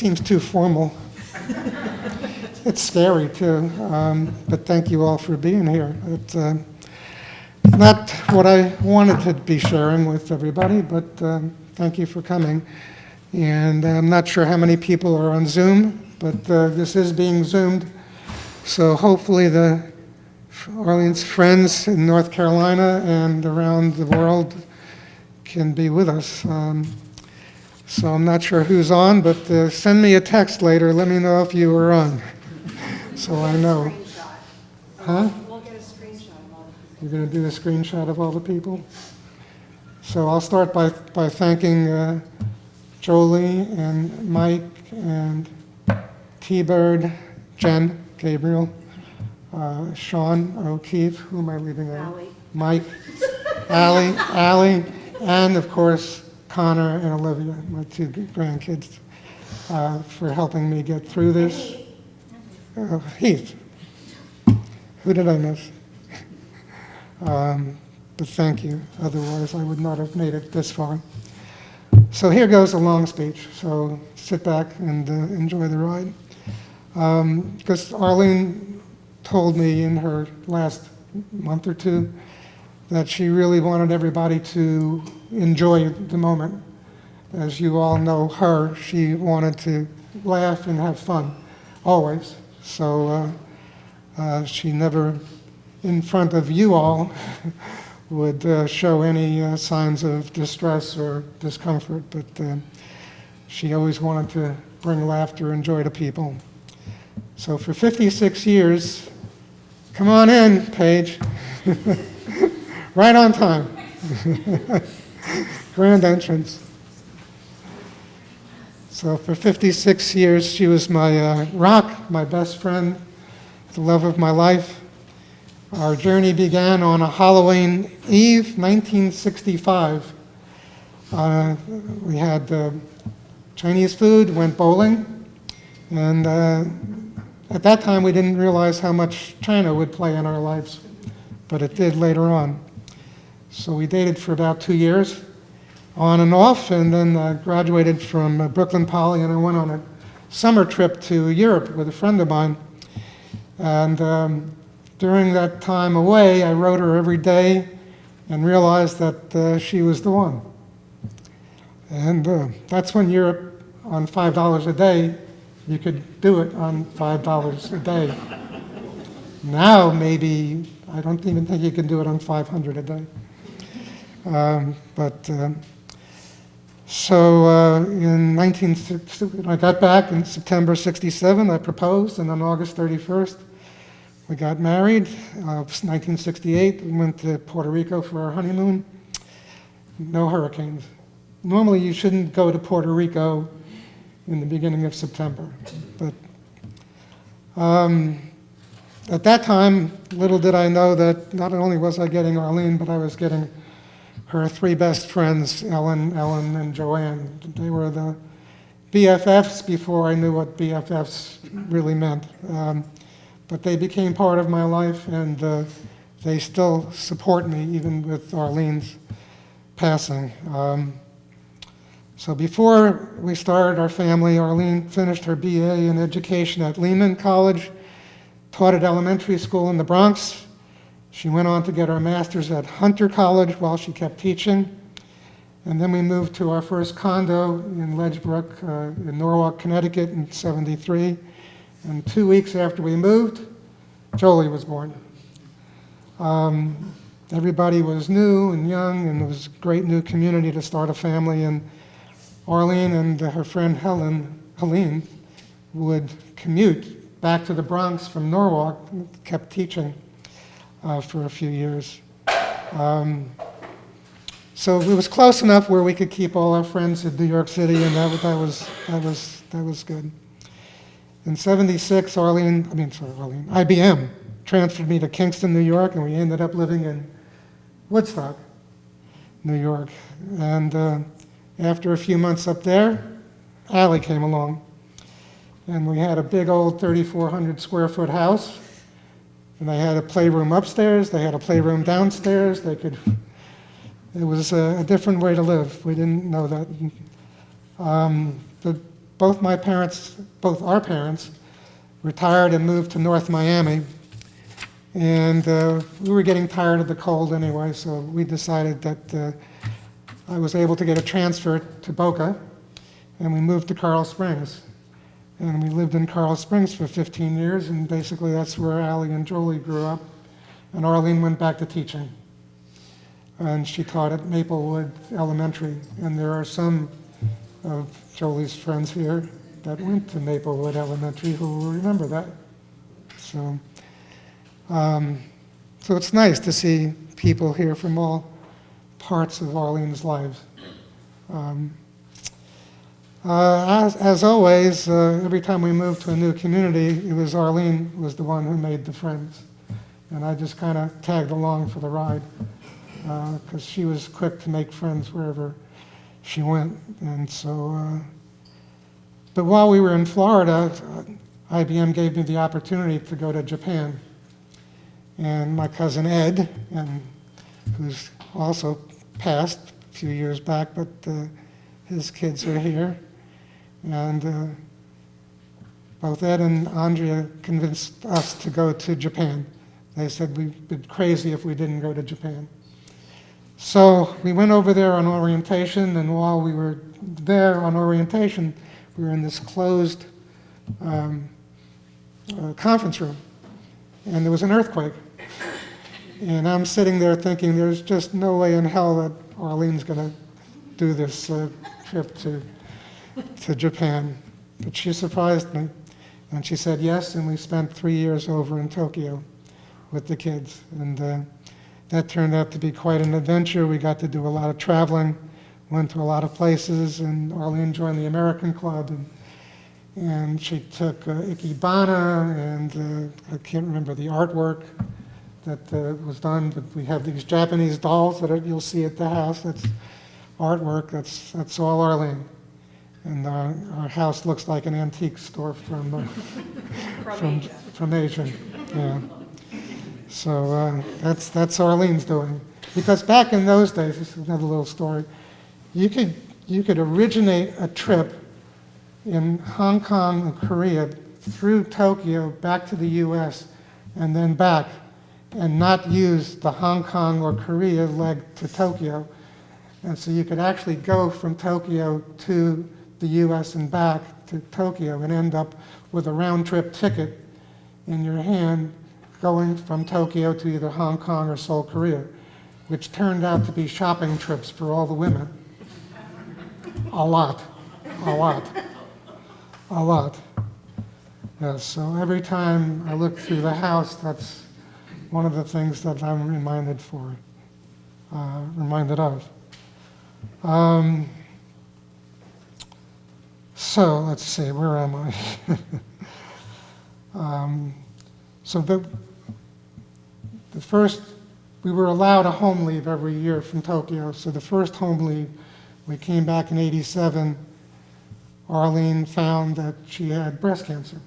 seems too formal. It's scary too, but thank you all for being here. It's not what I wanted to be sharing with everybody, but thank you for coming. And I'm not sure how many people are on Zoom, but this is being Zoomed. So hopefully Arlene's friends in North Carolina and around the world can be with us. So I'm not sure who's on, but send me a text later. Let me know if you were on, so I know. Huh? We'll get a screenshot of all the people. You're going to do a screenshot of all the people? So I'll start by thanking Jolie and Mike and T-Bird, Jen, Gabriel, Sean O'Keefe, who am I leaving out? Allie. Mike, Allie, and of course, Connor and Olivia, my two grandkids, for helping me get through this. Heath. Who did I miss? But thank you. Otherwise, I would not have made it this far. So here goes a long speech. So sit back and enjoy the ride. Because Arlene told me in her last month or two that she really wanted everybody to enjoy the moment. As you all know her, she wanted to laugh and have fun, always. So she never, in front of you all, would show any signs of distress or discomfort, but she always wanted to bring laughter and joy to people. So for 56 years, come on in, Paige. Right on time. Grand entrance. So for 56 years, she was my rock, my best friend, the love of my life. Our journey began on a Halloween Eve, 1965. We had Chinese food, went bowling, and at that time we didn't realize how much China would play in our lives, but it did later on. So we dated for about 2 years, on and off, and then graduated from Brooklyn Poly, and I went on a summer trip to Europe with a friend of mine. And during that time away, I wrote her every day and realized that she was the one. And that's when Europe, on $5 a day, you could do it on $5 a day. Now, maybe, I don't even think you can do it on $500 a day. I got back in September 67, I proposed, and on August 31st, we got married. 1968, we went to Puerto Rico for our honeymoon. No hurricanes. Normally, you shouldn't go to Puerto Rico in the beginning of September. But at that time, little did I know that not only was I getting Arlene, but I was getting her three best friends, Ellen, and Joanne. They were the BFFs before I knew what BFFs really meant. But they became part of my life, and they still support me, even with Arlene's passing. So before we started our family, Arlene finished her BA in education at Lehman College, taught at elementary school in the Bronx. She went on to get her master's at Hunter College while she kept teaching. And then we moved to our first condo in Ledgebrook in Norwalk, Connecticut in '73. And 2 weeks after we moved, Jolie was born. Everybody was new and young, and it was a great new community to start a family. And Arlene and her friend Helene would commute back to the Bronx from Norwalk, kept teaching for a few years. So it was close enough where we could keep all our friends in New York City, and that was good. In '76, IBM transferred me to Kingston, New York, and we ended up living in Woodstock, New York. And after a few months up there, Allie came along, and we had a big old 3,400 square foot house, and they had a playroom upstairs, they had a playroom downstairs. It was a different way to live. We didn't know that. both our parents, retired and moved to North Miami. And we were getting tired of the cold anyway, so we decided that I was able to get a transfer to Boca, and we moved to Coral Springs. And we lived in Coral Springs for 15 years, and basically that's where Allie and Jolie grew up. And Arlene went back to teaching. And she taught at Maplewood Elementary. And there are some of Jolie's friends here that went to Maplewood Elementary who will remember that. So it's nice to see people here from all parts of Arlene's lives. As always, every time we moved to a new community, it was Arlene was the one who made the friends. And I just kind of tagged along for the ride because she was quick to make friends wherever she went. And so, but while we were in Florida, IBM gave me the opportunity to go to Japan. And my cousin Ed, who's also passed a few years back, but his kids are here. And both Ed and Andrea convinced us to go to Japan. They said we'd be crazy if we didn't go to Japan. So we went over there on orientation, and while we were there on orientation, we were in this closed conference room, and there was an earthquake. And I'm sitting there thinking, there's just no way in hell that Arlene's going to do this trip to Japan. But she surprised me, and she said yes, and we spent 3 years over in Tokyo with the kids. And that turned out to be quite an adventure. We got to do a lot of traveling, went to a lot of places, and Arlene joined the American Club, and she took Ikebana, and I can't remember the artwork that was done, but we have these Japanese dolls that you'll see at the house. That's artwork. That's all Arlene. And our house looks like an antique store from Asia. Yeah. So that's Arlene's doing. Because back in those days, this is another little story. You could originate a trip in Hong Kong and Korea through Tokyo back to the U.S. and then back, and not use the Hong Kong or Korea leg to Tokyo. And so you could actually go from Tokyo to the US and back to Tokyo and end up with a round-trip ticket in your hand going from Tokyo to either Hong Kong or Seoul, Korea, which turned out to be shopping trips for all the women. A lot. Yeah, so every time I look through the house, that's one of the things that I'm reminded of. So let's see, where am I? So the first, we were allowed a home leave every year from Tokyo. So the first home leave, we came back in '87. Arlene found that she had breast cancer.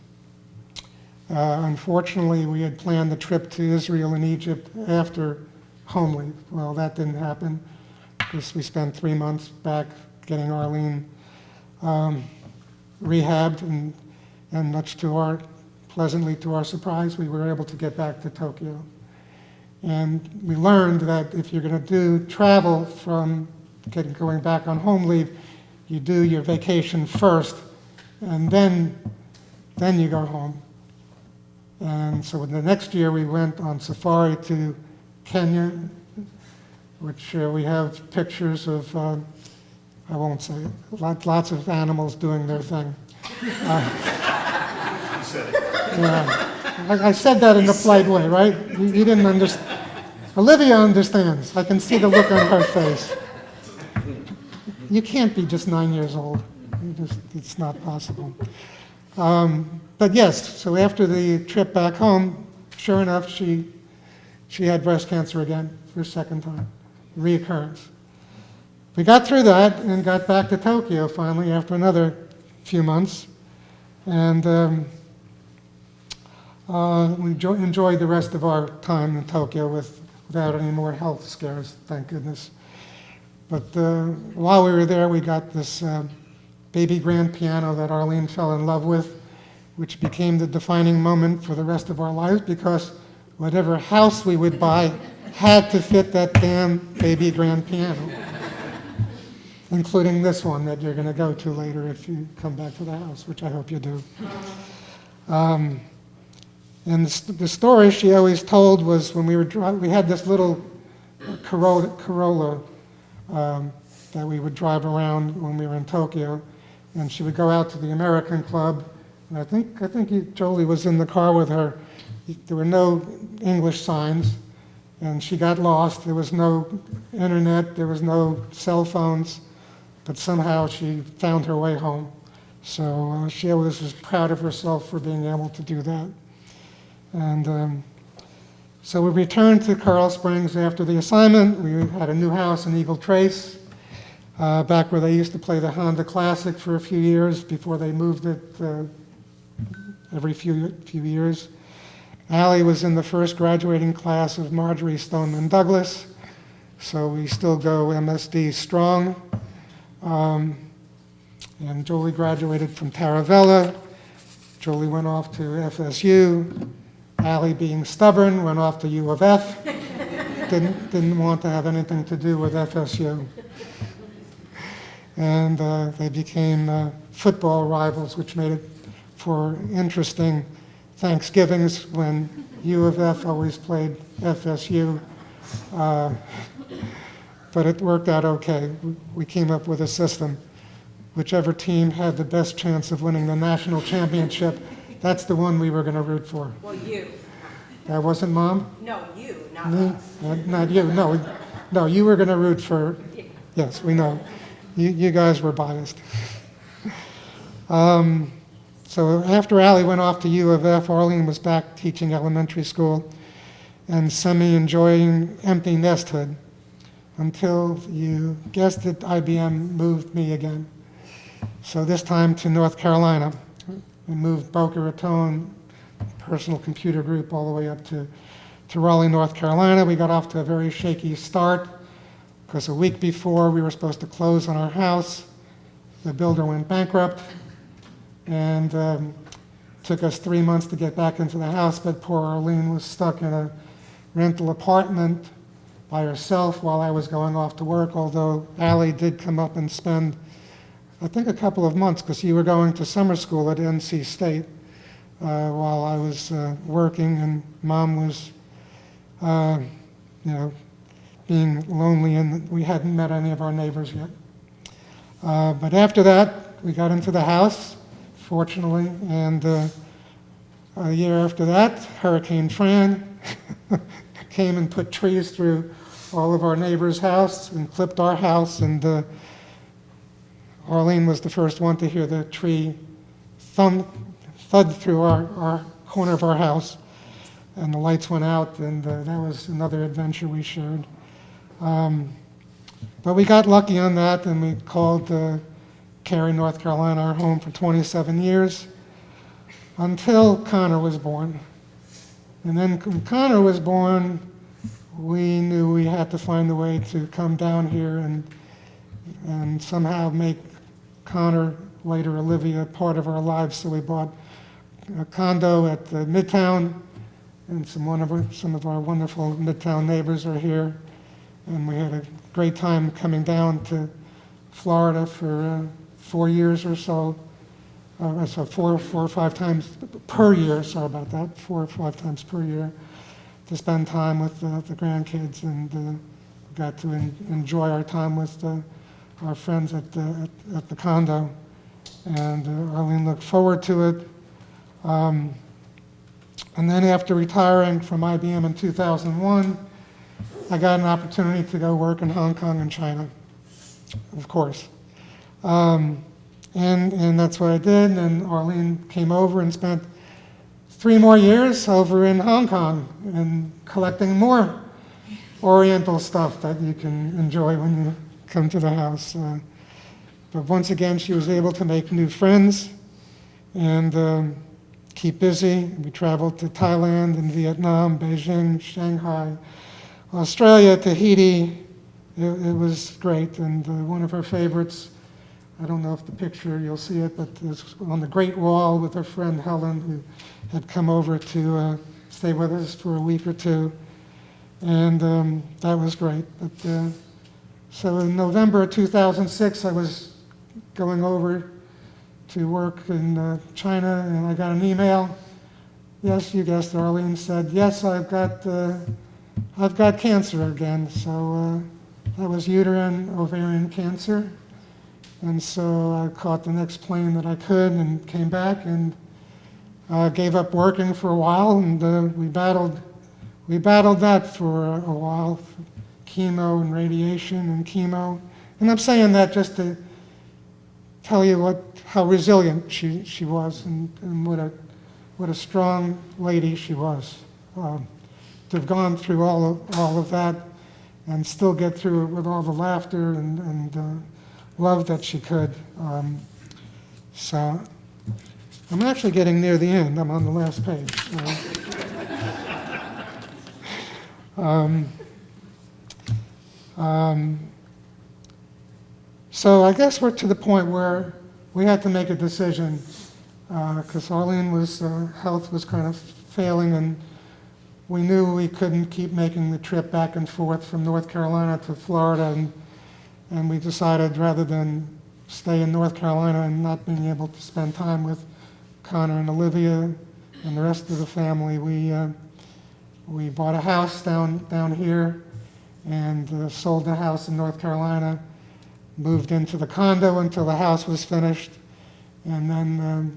Unfortunately, we had planned the trip to Israel and Egypt after home leave. Well, that didn't happen because we spent 3 months back getting Arlene rehabbed, and much pleasantly to our surprise, we were able to get back to Tokyo. And we learned that if you're going to do travel from going back on home leave, you do your vacation first, and then you go home. And so the next year we went on safari to Kenya, which we have pictures of, I won't say it, lots of animals doing their thing. I said that in a polite way, right? You didn't understand. Olivia understands. I can see the look on her face. You can't be just 9 years old. It's not possible. But yes, so after the trip back home, sure enough, she had breast cancer again for a second time, reoccurrence. We got through that and got back to Tokyo finally after another few months, and we enjoyed the rest of our time in Tokyo without any more health scares, thank goodness. But while we were there, we got this baby grand piano that Arlene fell in love with, which became the defining moment for the rest of our lives because whatever house we would buy had to fit that damn baby grand piano, including this one that you're going to go to later if you come back to the house, which I hope you do. And the story she always told was when we had this little Corolla that we would drive around when we were in Tokyo, and she would go out to the American Club, and I think Jolie was in the car with her. There were no English signs, and she got lost. There was no internet, there was no cell phones, but somehow she found her way home. So she always was proud of herself for being able to do that. And so we returned to Coral Springs after the assignment. We had a new house in Eagle Trace, back where they used to play the Honda Classic for a few years before they moved it every few years. Allie was in the first graduating class of Marjorie Stoneman Douglas, so we still go MSD strong. And Jolie graduated from Taravella. Jolie went off to FSU. Allie, being stubborn, went off to U of F. Didn't want to have anything to do with FSU. And they became football rivals, which made it for interesting Thanksgivings when U of F always played FSU. But it worked out okay. We came up with a system. Whichever team had the best chance of winning the national championship, that's the one we were going to root for. Well, you. That wasn't Mom? No, you, not Me? us. Not you. No, you were going to root for. Yes, we know. You guys were biased. So after Allie went off to U of F, Arlene was back teaching elementary school and semi-enjoying empty nesthood until, you guessed it, IBM moved me again. So this time to North Carolina. We moved Boca Raton Personal Computer Group all the way up to Raleigh, North Carolina. We got off to a very shaky start because a week before we were supposed to close on our house, the builder went bankrupt, and took us 3 months to get back into the house, but poor Arlene was stuck in a rental apartment by herself while I was going off to work, although Allie did come up and spend, I think, a couple of months, because you were going to summer school at NC State while I was working, and Mom was, being lonely, and we hadn't met any of our neighbors yet. But after that, we got into the house, fortunately, and a year after that, Hurricane Fran came and put trees through all of our neighbors' house and clipped our house, and Arlene was the first one to hear the tree thud through our corner of our house, and the lights went out, and that was another adventure we shared. But we got lucky on that, and we called Cary, North Carolina, our home for 27 years, until Connor was born. And then when Connor was born, we knew we had to find a way to come down here and somehow make Connor, later Olivia, part of our lives. So we bought a condo at the Midtown, and some of our wonderful Midtown neighbors are here. And we had a great time coming down to Florida for 4 years or so. So four or five times per year, sorry about that, 4 or 5 times per year, to spend time with the grandkids, and got to enjoy our time with our friends at the condo. And Arlene looked forward to it. And then after retiring from IBM in 2001, I got an opportunity to go work in Hong Kong and China, of course. And that's what I did, and Arlene came over and spent 3 more years over in Hong Kong and collecting more Oriental stuff that you can enjoy when you come to the house. But once again, she was able to make new friends and keep busy. We traveled to Thailand and Vietnam, Beijing, Shanghai, Australia, Tahiti. It was great, and one of her favorites I don't know if the picture, you'll see it, but it's on the Great Wall with her friend Helen, who had come over to stay with us for a week or two. And that was great. But, so in November of 2006, I was going over to work in China, and I got an email. Yes, you guessed, Arlene said, yes, I've got cancer again. So that was uterine ovarian cancer. And so I caught the next plane that I could and came back and gave up working for a while, and we battled that for a while, chemo and radiation and chemo. And I'm saying that just to tell you how resilient she was and what a strong lady she was. To have gone through all of that and still get through it with all the laughter and love that she could. So I'm actually getting near the end. I'm on the last page. So I guess we're to the point where we had to make a decision because Arlene's health was kind of failing, and we knew we couldn't keep making the trip back and forth from North Carolina to Florida, and we decided rather than stay in North Carolina and not being able to spend time with Connor and Olivia and the rest of the family, we bought a house down here and sold the house in North Carolina, moved into the condo until the house was finished, and then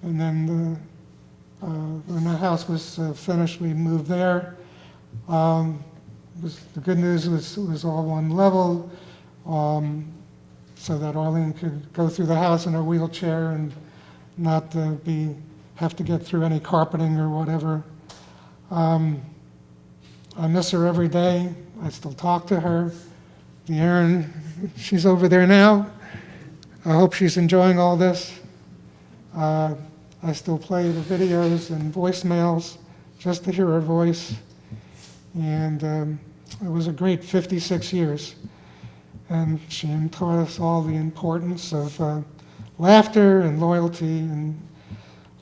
when the house was finished, we moved there. The good news was it was all one level, so that Arlene could go through the house in her wheelchair and not have to get through any carpeting or whatever. I miss her every day. I still talk to her. The Erin, she's over there now. I hope she's enjoying all this. I still play the videos and voicemails just to hear her voice. And it was a great 56 years. And she taught us all the importance of laughter and loyalty and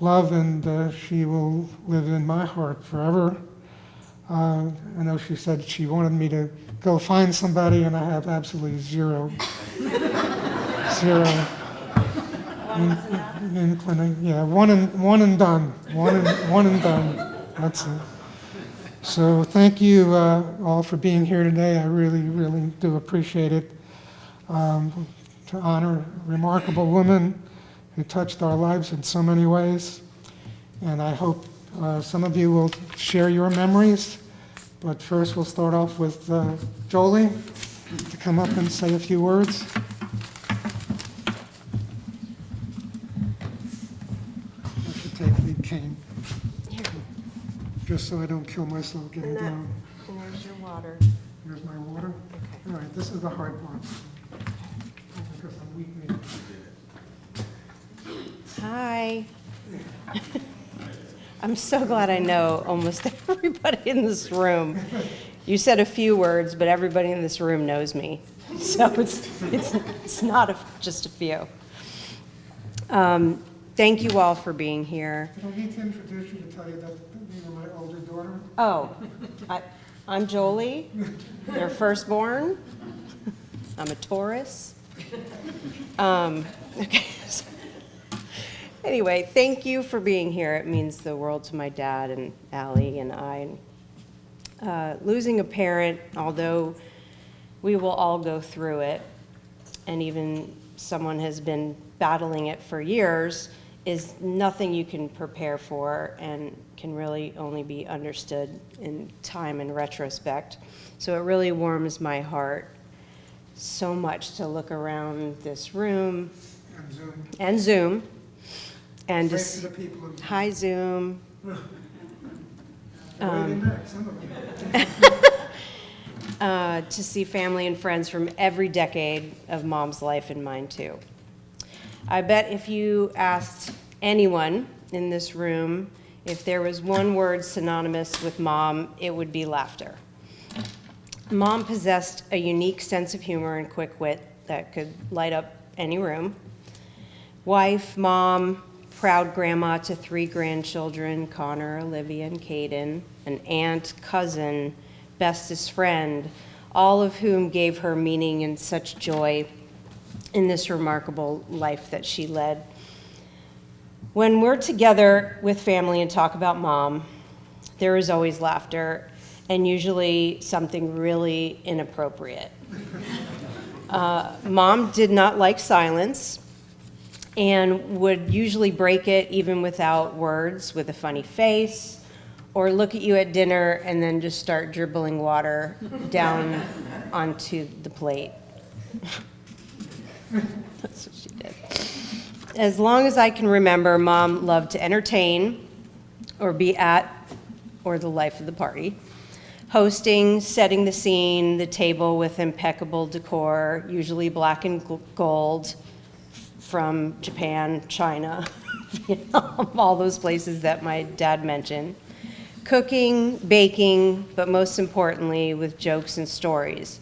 love, and she will live in my heart forever. I know she said she wanted me to go find somebody, and I have absolutely zero inclination. Yeah, one and done. One and done. That's it. So thank you all for being here today. I really, really do appreciate it. To honor a remarkable woman who touched our lives in so many ways. And I hope some of you will share your memories. But first we'll start off with Jolie to come up and say a few words. I should take the cane. Here. Just so I don't kill myself getting down. And there's your water. Here's my water. Okay. All right, this is the hard part. Because I'm weak-kneed. Hi. I'm so glad I know almost everybody in this room. You said a few words, but everybody in this room knows me. So it's not just a few. Thank you all for being here. Did I need to introduce you to tell you that you were my older daughter? Oh, I'm Jolie, their firstborn. I'm a Taurus. Okay. Anyway, thank you for being here. It means the world to my dad and Allie and I. Losing a parent, although we will all go through it, and even someone has been battling it for years, is nothing you can prepare for and can really only be understood in time and retrospect. So it really warms my heart so much to look around this room and Zoom and Wave just to the people in- hi Zoom. Waving back, some of you. To see family and friends from every decade of Mom's life and mine too. I bet if you asked anyone in this room if there was one word synonymous with Mom, it would be laughter. Mom possessed a unique sense of humor and quick wit that could light up any room. Wife, mom, proud grandma to 3 grandchildren, Connor, Olivia, and Caden, an aunt, cousin, bestest friend, all of whom gave her meaning and such joy in this remarkable life that she led. When we're together with family and talk about mom, there is always laughter and usually something really inappropriate. Mom did not like silence and would usually break it even without words, with a funny face, or look at you at dinner and then just start dribbling water down onto the plate. That's what she did. As long as I can remember, Mom loved to entertain or be at or the life of the party. Hosting, setting the scene, the table with impeccable decor, usually black and gold, from Japan, China, Vietnam, all those places that my dad mentioned. Cooking, baking, but most importantly, with jokes and stories.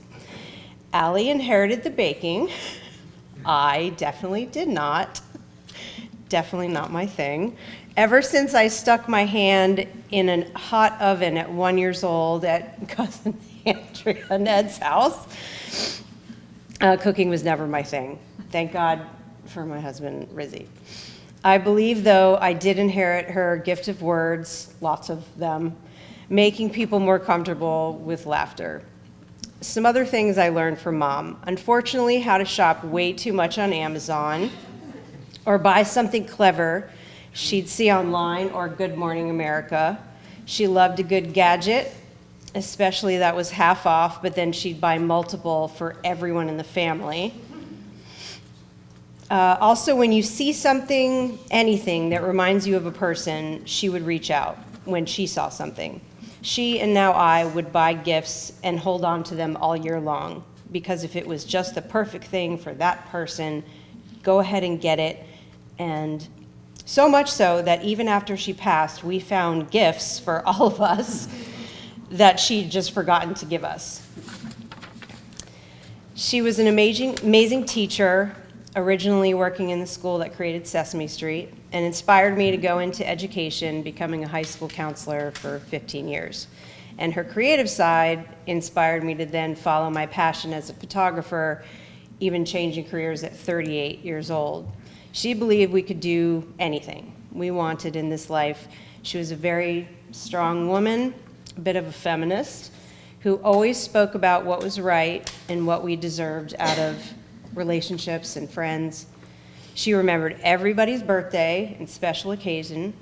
Allie inherited the baking. I definitely did not. Definitely not my thing. Ever since I stuck my hand in a hot oven at 1 year old at cousin Andrea and Ed's house, cooking was never my thing. Thank God for my husband, Rizzy. I believe, though, I did inherit her gift of words, lots of them, making people more comfortable with laughter. Some other things I learned from Mom. Unfortunately, how to shop way too much on Amazon or buy something clever she'd see online or Good Morning America. She loved a good gadget, especially that was half off, but then she'd buy multiple for everyone in the family. Also, when you see something, anything that reminds you of a person, she would reach out when she saw something. She, and now I, would buy gifts and hold on to them all year long, because if it was just the perfect thing for that person, go ahead and get it. And so much so that even after she passed, we found gifts for all of us that she'd just forgotten to give us. She was an amazing teacher, originally working in the school that created Sesame Street, and inspired me to go into education, becoming a high school counselor for 15 years. And her creative side inspired me to then follow my passion as a photographer, even changing careers at 38 years old. She believed we could do anything we wanted in this life. She was a very strong woman, a bit of a feminist, who always spoke about what was right and what we deserved out of relationships and friends. She remembered everybody's birthday and special occasion.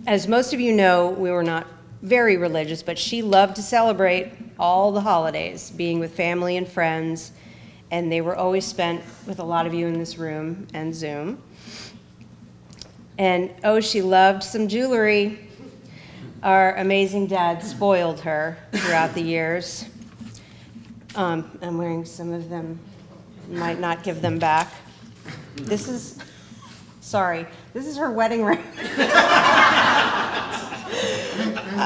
As most of you know, we were not very religious, but she loved to celebrate all the holidays, being with family and friends, and they were always spent with a lot of you in this room and Zoom. And oh, she loved some jewelry. Our amazing dad spoiled her throughout the years. I'm wearing some of them. Might not give them back. This is her wedding ring. Thank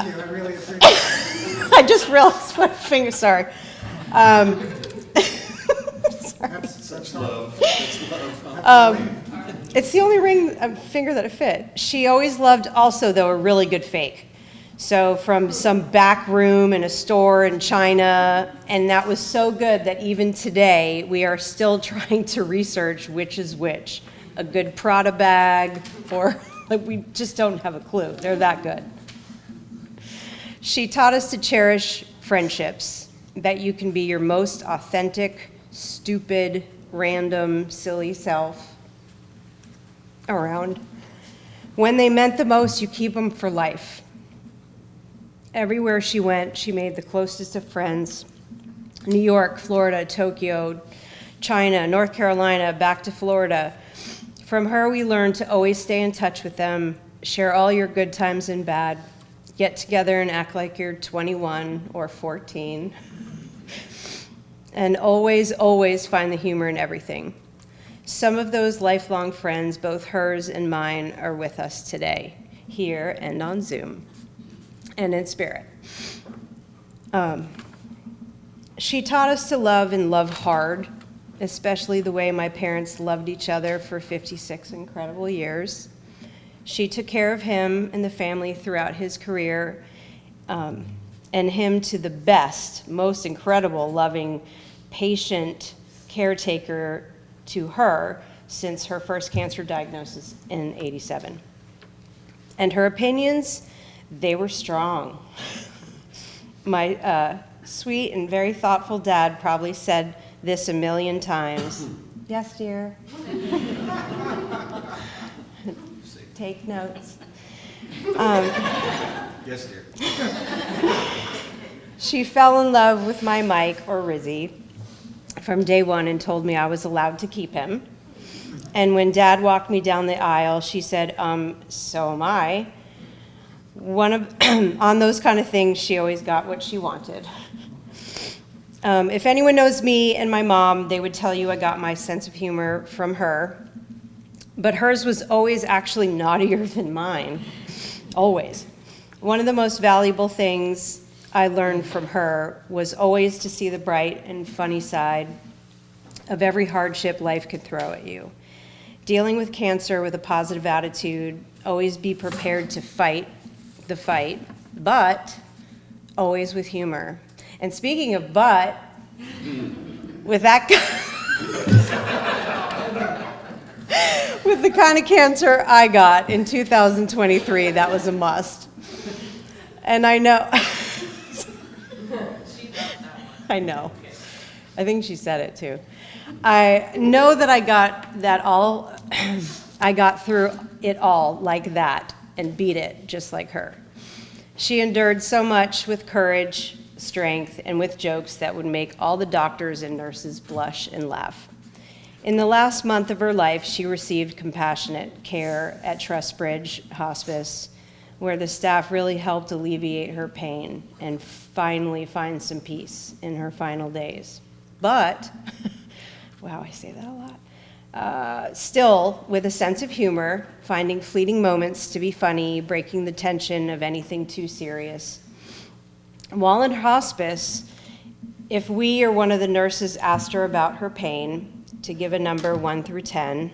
you, I really appreciate it. I just realized what finger, sorry. That's such love. That's love. It's the only finger that it fit. She always loved also, though, a really good fake. So from some back room in a store in China, and that was so good that even today we are still trying to research which is which. A good Prada bag, or like we just don't have a clue. They're that good. She taught us to cherish friendships, that you can be your most authentic, stupid, random, silly self around. When they meant the most, you keep them for life. Everywhere she went, she made the closest of friends. New York, Florida, Tokyo, China, North Carolina, back to Florida. From her, we learned to always stay in touch with them, share all your good times and bad, get together and act like you're 21 or 14, and always, always find the humor in everything. Some of those lifelong friends, both hers and mine, are with us today, here and on Zoom, and in spirit. She taught us to love and love hard, especially the way my parents loved each other for 56 incredible years. She took care of him and the family throughout his career, and him to the best, most incredible, loving, patient caretaker to her since her first cancer diagnosis in '87. And her opinions, they were strong. My sweet and very thoughtful dad probably said this a million times. Yes, dear. Take notes. Yes, dear. She fell in love with my Mike, or Rizzy, from day one and told me I was allowed to keep him. And when Dad walked me down the aisle, she said, so am I. On those kind of things, she always got what she wanted. If anyone knows me and my mom, they would tell you I got my sense of humor from her. But hers was always actually naughtier than mine. Always. One of the most valuable things I learned from her was always to see the bright and funny side of every hardship life could throw at you. Dealing with cancer with a positive attitude, always be prepared to fight the fight, but always with humor. And speaking of but, with that with the kind of cancer I got in 2023, that was a must. And I know, I know. I think she said it too. I know that I got that all, I got through it all like that and beat it just like her. She endured so much with courage, strength, and with jokes that would make all the doctors and nurses blush and laugh. In the last month of her life, she received compassionate care at Trustbridge Hospice, where the staff really helped alleviate her pain and finally find some peace in her final days. But, wow, I say that a lot. Still, with a sense of humor, finding fleeting moments to be funny, breaking the tension of anything too serious. While in hospice, if we or one of the nurses asked her about her pain, to give a number 1 through 10,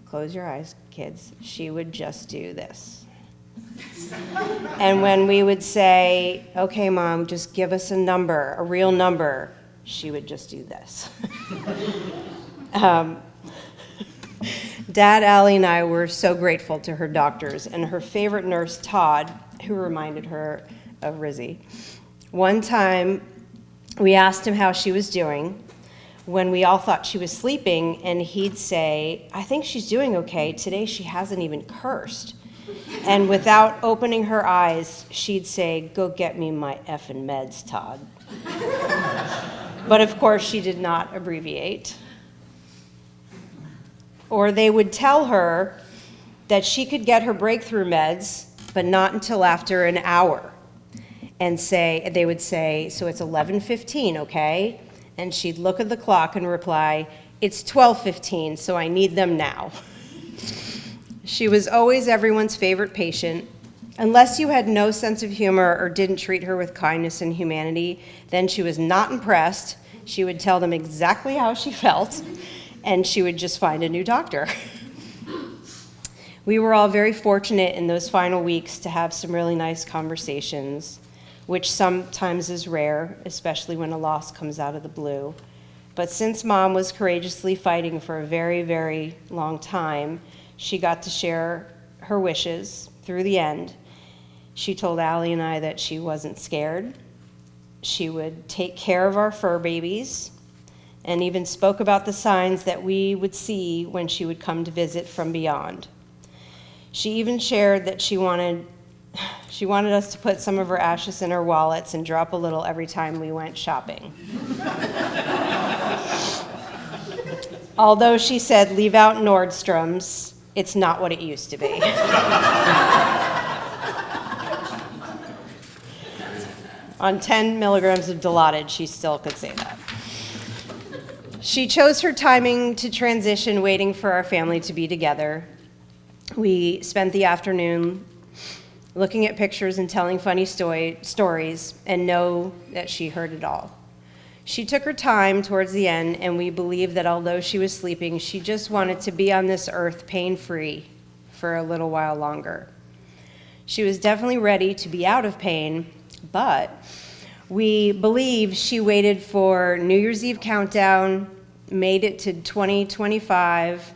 close your eyes, kids, she would just do this. And when we would say, okay, Mom, just give us a number, a real number, she would just do this. Dad, Allie, and I were so grateful to her doctors and her favorite nurse, Todd, who reminded her of Rizzy. One time, we asked him how she was doing when we all thought she was sleeping, and he'd say, I think she's doing okay. Today she hasn't even cursed. And without opening her eyes, she'd say, go get me my effing meds, Todd. But of course, she did not abbreviate. Or they would tell her that she could get her breakthrough meds, but not until after an hour. And they would say, so it's 11:15, okay? And she'd look at the clock and reply, it's 12:15, so I need them now. She was always everyone's favorite patient. Unless you had no sense of humor or didn't treat her with kindness and humanity, then she was not impressed. She would tell them exactly how she felt, and she would just find a new doctor. We were all very fortunate in those final weeks to have some really nice conversations, which sometimes is rare, especially when a loss comes out of the blue. But since Mom was courageously fighting for a very, very long time, she got to share her wishes through the end. She told Allie and I that she wasn't scared. She would take care of our fur babies, and even spoke about the signs that we would see when she would come to visit from beyond. She even shared that she wanted us to put some of her ashes in our wallets and drop a little every time we went shopping. Although she said, leave out Nordstrom's, it's not what it used to be. On 10 milligrams of Dilaudid, she still could say that. She chose her timing to transition, waiting for our family to be together. We spent the afternoon looking at pictures and telling funny stories, and know that she heard it all. She took her time towards the end, and we believe that although she was sleeping, she just wanted to be on this earth pain-free for a little while longer. She was definitely ready to be out of pain, but we believe she waited for New Year's Eve countdown, made it to 2025,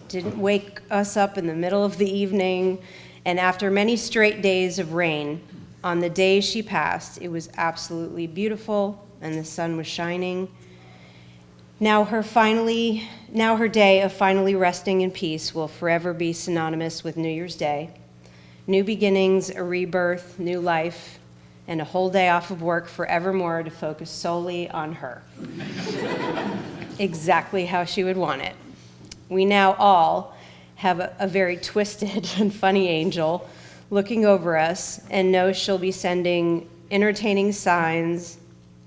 didn't wake us up in the middle of the evening, and after many straight days of rain, on the day she passed, it was absolutely beautiful and the sun was shining. Now her day of finally resting in peace will forever be synonymous with New Year's Day. New beginnings, a rebirth, new life, and a whole day off of work forevermore to focus solely on her. Exactly how she would want it. We now all have a very twisted and funny angel looking over us and know she'll be sending entertaining signs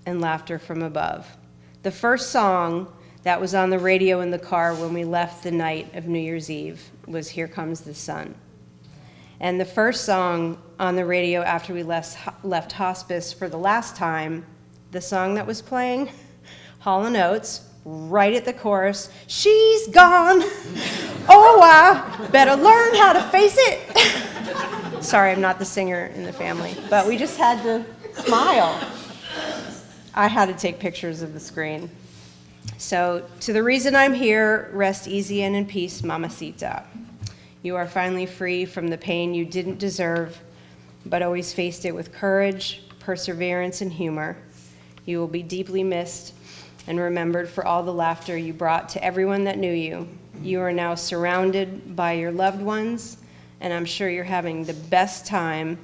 and laughter from above. The first song that was on the radio in the car when we left the night of New Year's Eve was Here Comes the Sun. And the first song on the radio after we left hospice for the last time, the song that was playing, Hall & Oates, right at the chorus, she's gone. Oh, I better learn how to face it. Sorry, I'm not the singer in the family, but we just had to smile. I had to take pictures of the screen. So, to the reason I'm here, rest easy and in peace, Mamacita. You are finally free from the pain you didn't deserve, but always faced it with courage, perseverance, and humor. You will be deeply missed and remembered for all the laughter you brought to everyone that knew you. You are now surrounded by your loved ones, and I'm sure you're having the best time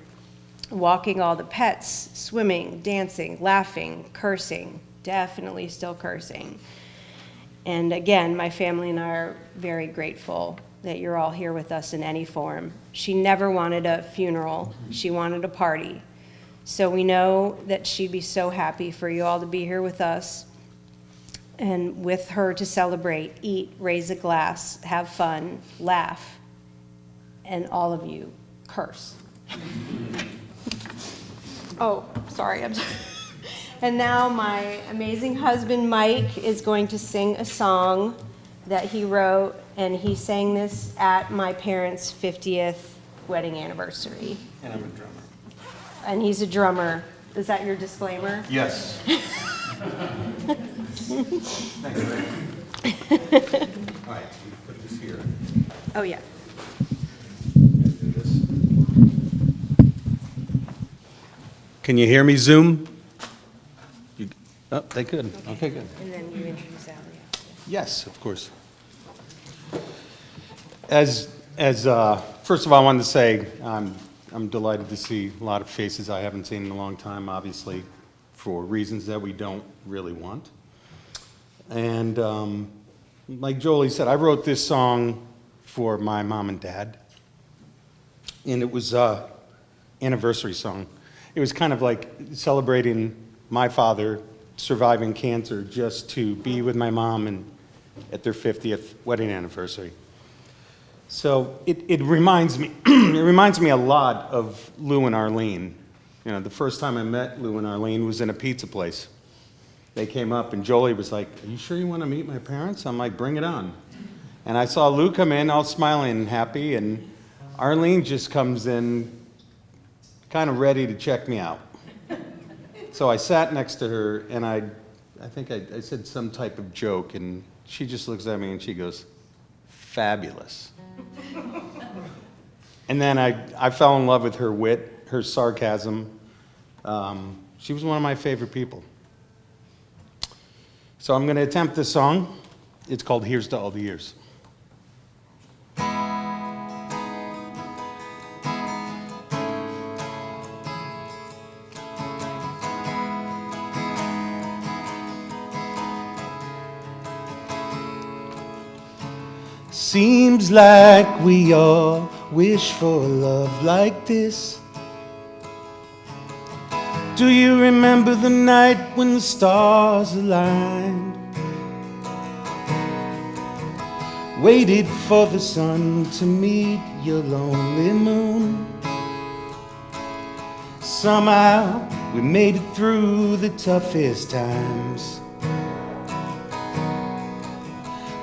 walking all the pets, swimming, dancing, laughing, cursing, definitely still cursing. And again, my family and I are very grateful that you're all here with us in any form. She never wanted a funeral. She wanted a party. So we know that she'd be so happy for you all to be here with us and with her to celebrate, eat, raise a glass, have fun, laugh, and all of you curse. Oh, sorry. And now my amazing husband, Mike, is going to sing a song that he wrote, and he sang this at my parents' 50th wedding anniversary. And I'm a drummer. And he's a drummer. Is that your disclaimer? Yes. Thanks, Rick. All right, we put this here. Oh, yeah. Do this. Can you hear me, Zoom? Oh, they could. Okay, good. And then you introduce Allie. Yes, of course. As first of all, I wanted to say I'm delighted to see a lot of faces I haven't seen in a long time, obviously, for reasons that we don't really want. And like Jolie said, I wrote this song for my mom and dad, and it was an anniversary song. It was kind of like celebrating my father surviving cancer just to be with my mom and at their 50th wedding anniversary. So it reminds me a lot of Lou and Arlene. You know, the first time I met Lou and Arlene was in a pizza place. They came up and Jolie was like, "Are you sure you want to meet my parents?" I'm like, "Bring it on." And I saw Lou come in all smiling and happy, and Arlene just comes in kind of ready to check me out. So I sat next to her, and I think I said some type of joke, and she just looks at me and she goes, "Fabulous." And then I fell in love with her wit, her sarcasm. She was one of my favorite people. So I'm going to attempt this song. It's called Here's to All the Years. Seems like we all wish for a love like this. Do you remember the night when the stars aligned? Waited for the sun to meet your lonely moon. somehow we made it through the toughest times.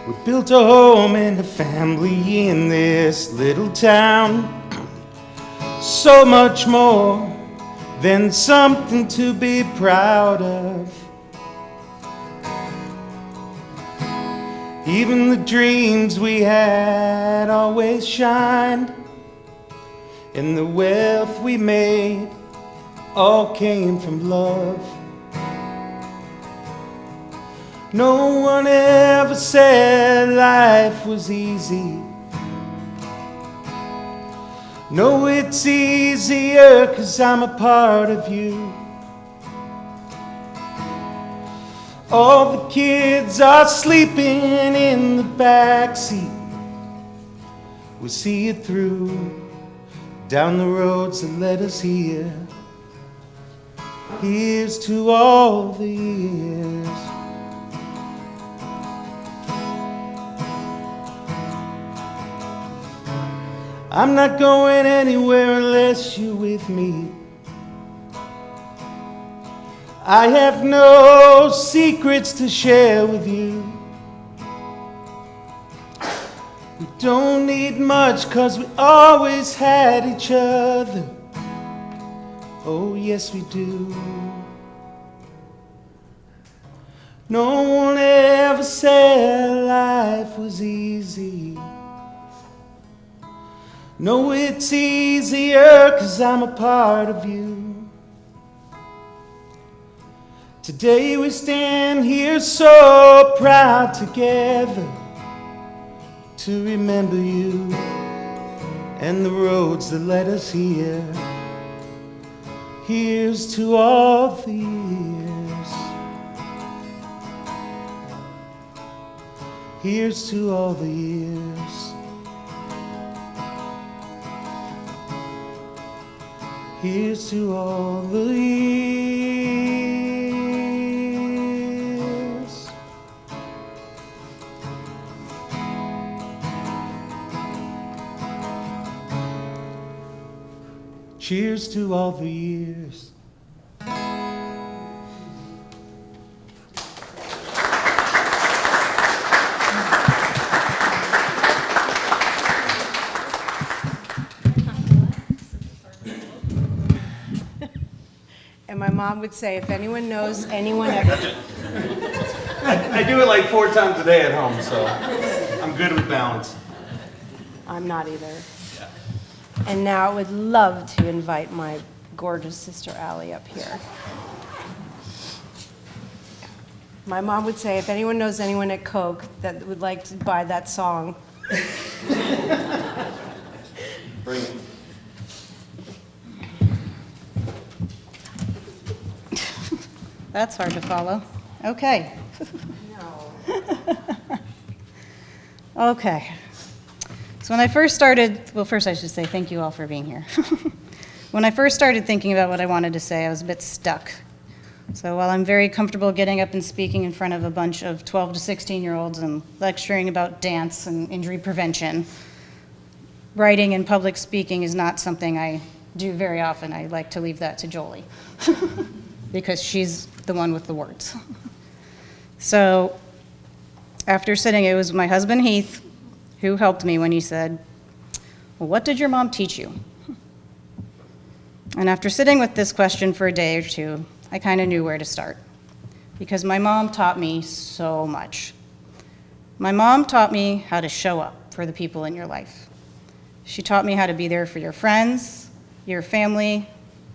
We built a home and a family in this little town. So much more than something to be proud of. Even the dreams we had always shined, and the wealth we made all came from love. No one ever said life was easy. No, it's easier 'cause I'm a part of you. All the kids are sleeping in the backseat. We'll see it through down the roads that led us here. Here's to all the years. I'm not going anywhere unless you're with me. I have no secrets to share with you. We don't need much 'cause we always had each other. Oh yes we do. No one ever said life was easy. No, it's easier 'cause I'm a part of you. Today we stand here so proud together to remember you and the roads that led us here. Here's to all the years. Here's to all the years. Here's to all the years. Cheers to all the years. And my mom would say, if anyone knows anyone ever... I do it like 4 times a day at home, so I'm good with balance. I'm not either. And now I would love to invite my gorgeous sister Allie up here. My mom would say, if anyone knows anyone at Coke that would like to buy that song. Bring it. That's hard to follow. Okay. Okay. So when I first started, well, first I should say thank you all for being here. When I first started thinking about what I wanted to say, I was a bit stuck. So while I'm very comfortable getting up and speaking in front of a bunch of 12 to 16-year-olds and lecturing about dance and injury prevention, writing and public speaking is not something I do very often. I like to leave that to Jolie because she's the one with the words. So after sitting, it was my husband Heath who helped me when he said, well, what did your mom teach you? And after sitting with this question for a day or two, I kind of knew where to start because my mom taught me so much. My mom taught me how to show up for the people in your life. She taught me how to be there for your friends, your family,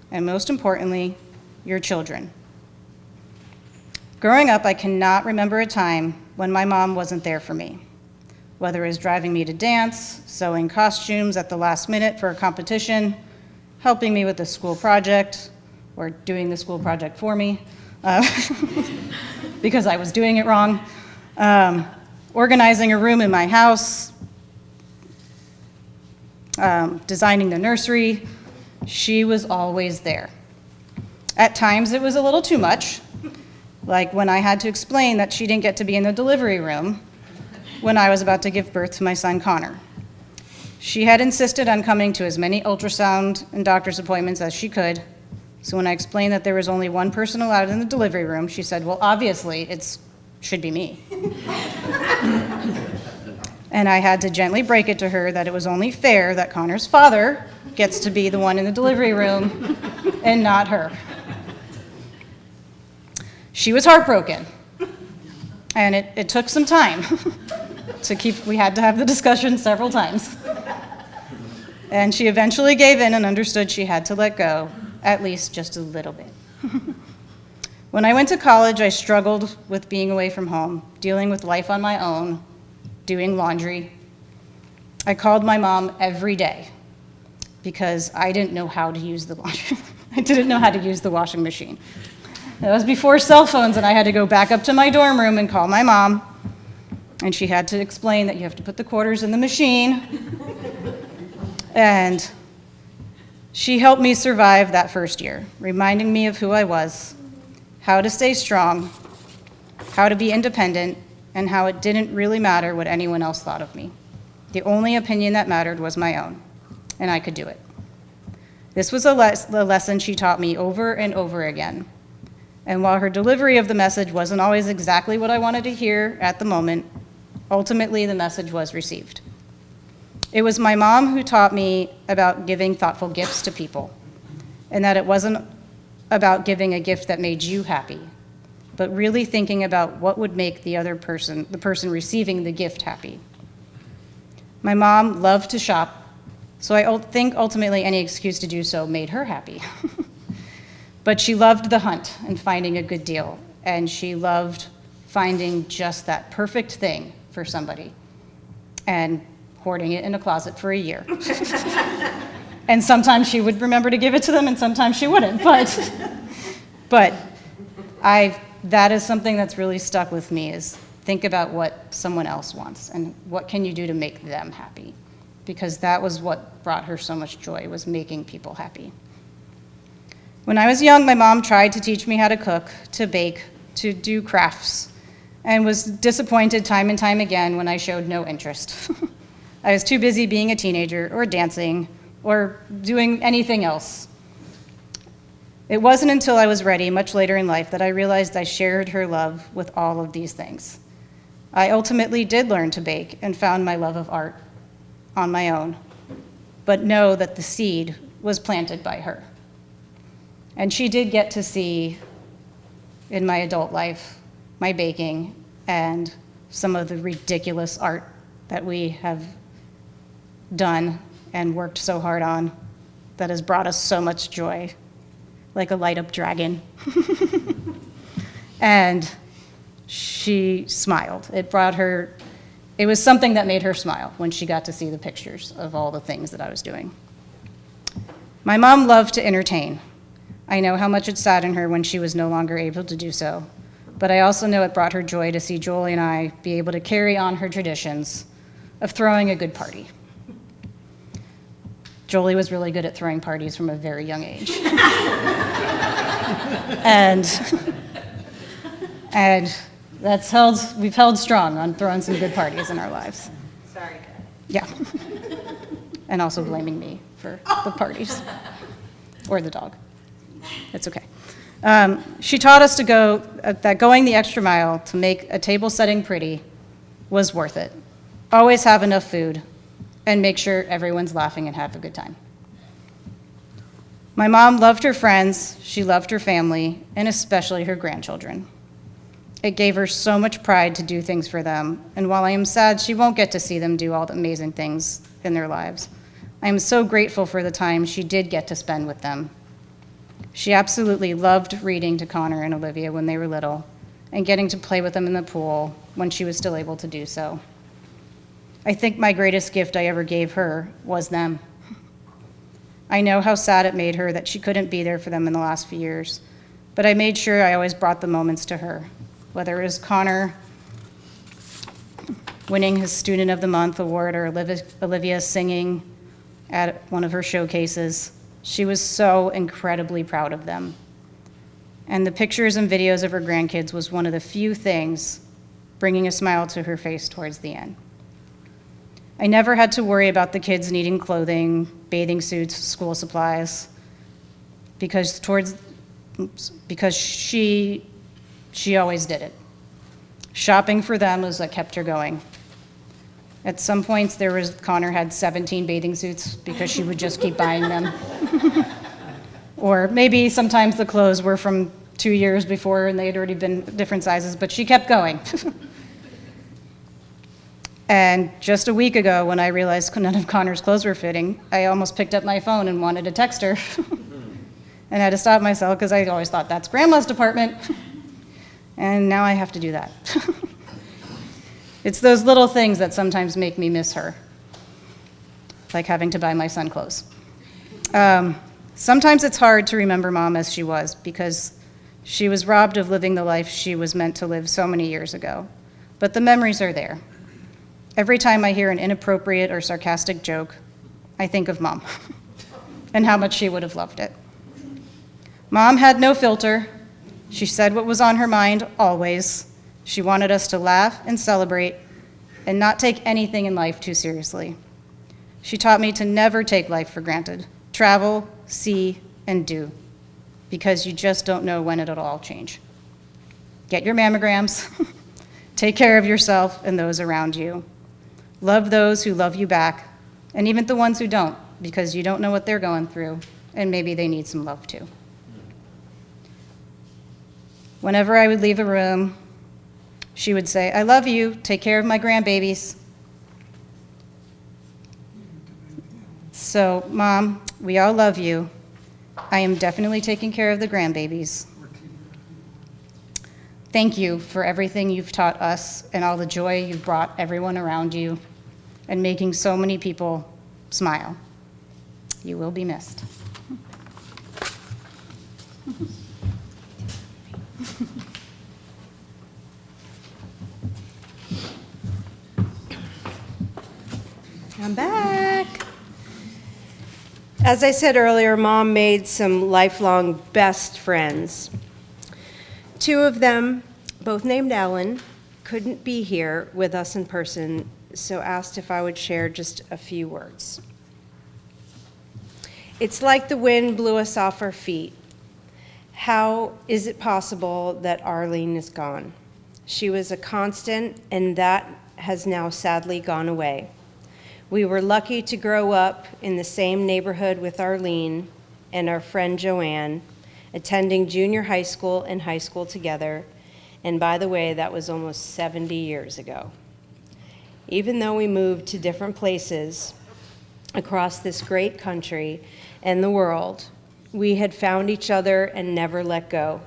and most importantly, your children. Growing up, I cannot remember a time when my mom wasn't there for me, whether it was driving me to dance, sewing costumes at the last minute for a competition, helping me with a school project, or doing the school project for me, because I was doing it wrong, organizing a room in my house, designing the nursery. She was always there. At times, it was a little too much, like when I had to explain that she didn't get to be in the delivery room when I was about to give birth to my son, Connor. She had insisted on coming to as many ultrasound and doctor's appointments as she could, So when I explained that there was only one person allowed in the delivery room, she said, well, obviously, it should be me. And I had to gently break it to her that it was only fair that Connor's father gets to be the one in the delivery room and not her. She was heartbroken, and it took some time we had to have the discussion several times. And she eventually gave in and understood she had to let go, at least just a little bit. When I went to college, I struggled with being away from home, dealing with life on my own, doing laundry. I called my mom every day because I didn't know how to use the laundry. I didn't know how to use the washing machine. That was before cell phones, and I had to go back up to my dorm room and call my mom. And she had to explain that you have to put the quarters in the machine. And she helped me survive that first year, reminding me of who I was, how to stay strong, how to be independent, and how it didn't really matter what anyone else thought of me. The only opinion that mattered was my own, and I could do it. This was the lesson she taught me over and over again. And while her delivery of the message wasn't always exactly what I wanted to hear at the moment, ultimately the message was received. It was my mom who taught me about giving thoughtful gifts to people, and that it wasn't about giving a gift that made you happy, but really thinking about what would make the other person, the person receiving the gift, happy. My mom loved to shop, so I think ultimately any excuse to do so made her happy. But she loved the hunt and finding a good deal, and she loved finding just that perfect thing for somebody and hoarding it in a closet for a year. And sometimes she would remember to give it to them, and sometimes she wouldn't. But that is something that's really stuck with me, is think about what someone else wants and what can you do to make them happy. Because that was what brought her so much joy, was making people happy. When I was young, my mom tried to teach me how to cook, to bake, to do crafts, and was disappointed time and time again when I showed no interest. I was too busy being a teenager or dancing or doing anything else. It wasn't until I was ready, much later in life, that I realized I shared her love with all of these things. I ultimately did learn to bake and found my love of art on my own, but know that the seed was planted by her. And she did get to see, in my adult life, my baking and some of the ridiculous art that we have done and worked so hard on that has brought us so much joy, like a light-up dragon. And she smiled. It was something that made her smile when she got to see the pictures of all the things that I was doing. My mom loved to entertain. I know how much it saddened her when she was no longer able to do so, but I also know it brought her joy to see Jolie and I be able to carry on her traditions of throwing a good party. Jolie was really good at throwing parties from a very young age. and we've held strong on throwing some good parties in our lives. Sorry, Dad. Yeah. And also blaming me for the parties. Or the dog. It's okay. She taught us that going the extra mile to make a table setting pretty was worth it. Always have enough food, and make sure everyone's laughing and have a good time. My mom loved her friends, she loved her family, and especially her grandchildren. It gave her so much pride to do things for them, and while I am sad she won't get to see them do all the amazing things in their lives, I am so grateful for the time she did get to spend with them. She absolutely loved reading to Connor and Olivia when they were little, and getting to play with them in the pool when she was still able to do so. I think my greatest gift I ever gave her was them. I know how sad it made her that she couldn't be there for them in the last few years, but I made sure I always brought the moments to her, whether it was Connor winning his Student of the Month award or Olivia singing at one of her showcases. She was so incredibly proud of them. And the pictures and videos of her grandkids was one of the few things bringing a smile to her face towards the end. I never had to worry about the kids needing clothing, bathing suits, school supplies. because she always did it. Shopping for them was what kept her going. At some points, Connor had 17 bathing suits because she would just keep buying them. Or maybe sometimes the clothes were from 2 years before and they had already been different sizes, but she kept going. And just a week ago, when I realized none of Connor's clothes were fitting, I almost picked up my phone and wanted to text her. And had to stop myself because I always thought that's grandma's department. And now I have to do that. It's those little things that sometimes make me miss her, like having to buy my son clothes. Sometimes it's hard to remember Mom as she was because she was robbed of living the life she was meant to live so many years ago. But the memories are there. Every time I hear an inappropriate or sarcastic joke, I think of Mom and how much she would have loved it. Mom had no filter. She said what was on her mind always. She wanted us to laugh and celebrate and not take anything in life too seriously. She taught me to never take life for granted. Travel, see, and do, because you just don't know when it'll all change. Get your mammograms. Take care of yourself and those around you. Love those who love you back, and even the ones who don't, because you don't know what they're going through, and maybe they need some love too. Whenever I would leave a room, she would say, "I love you, take care of my grandbabies." So, Mom, we all love you. I am definitely taking care of the grandbabies. Thank you for everything you've taught us and all the joy you've brought everyone around you and making so many people smile. You will be missed. I'm back. As I said earlier, Mom made some lifelong best friends. Two of them, both named Ellen, couldn't be here with us in person, so asked if I would share just a few words. It's like the wind blew us off our feet. How is it possible that Arlene is gone? She was a constant, and that has now sadly gone away. We were lucky to grow up in the same neighborhood with Arlene and our friend Joanne, attending junior high school and high school together. And by the way, that was almost 70 years ago. Even though we moved to different places across this great country and the world, we had found each other and never let go.